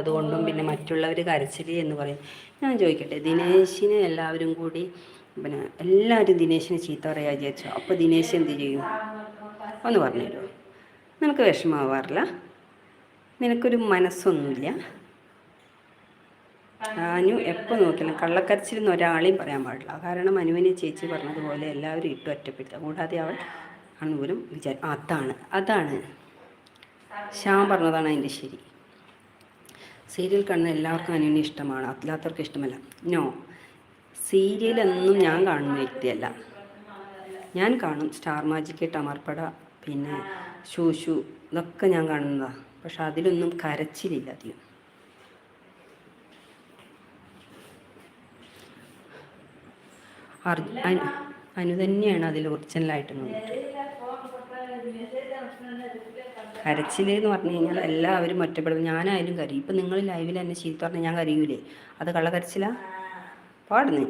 അതുകൊണ്ടും പിന്നെ മറ്റുള്ളവർ കരച്ചിൽ എന്ന് പറയും. ഞാൻ ചോദിക്കട്ടെ, ദിനേശിനെ എല്ലാവരും കൂടി പിന്നെ എല്ലാവരും ദിനേശിനെ ചീത്ത പറയാ വിചാരിച്ചോ, അപ്പോൾ ദിനേശ് എന്ത് ചെയ്യും? ഒന്ന് പറഞ്ഞു തരുമോ? നിനക്ക് വിഷമാവാറില്ല? നിനക്കൊരു മനസ്സൊന്നുമില്ല? അനു എപ്പോൾ നോക്കിയാലും കള്ളക്കരച്ചിലെന്ന് ഒരാളെയും പറയാൻ പാടില്ല. കാരണം അനുവിനെ ചേച്ചി പറഞ്ഞതുപോലെ എല്ലാവരും ഇട്ട് ഒറ്റപ്പെടുത്തുക. കൂടാതെ അവൾ അണുപോലും അതാണ് ശ്യാം പറഞ്ഞതാണ് അതിൻ്റെ ശരി. സീരിയൽ കാണുന്ന എല്ലാവർക്കും അനുവിനെ ഇഷ്ടമാണ്, അല്ലാത്തവർക്ക് ഇഷ്ടമല്ല. നോ, സീരിയലൊന്നും ഞാൻ കാണുന്ന വ്യക്തിയല്ല. ഞാൻ കാണും സ്റ്റാർ മാജിക്, ടമർപ്പട, പിന്നെ ഷൂഷു, ഇതൊക്കെ ഞാൻ കാണുന്നതാണ്. പക്ഷെ അതിലൊന്നും കരച്ചിലില്ല അധികം. അനു തന്നെയാണ് അതിൽ ഒറിജിനലായിട്ട് നിന്നിട്ട്. കരച്ചിൽ എന്ന് പറഞ്ഞു കഴിഞ്ഞാൽ എല്ലാവരും ഒറ്റപ്പെടും. ഞാനായാലും കരയും. ഇപ്പം നിങ്ങൾ ലൈവിൽ എന്നെ ചീത്ത പറഞ്ഞാൽ ഞാൻ കരയൂലേ? അത് കള്ളക്കരച്ചിലാ? പാടുന്നേ.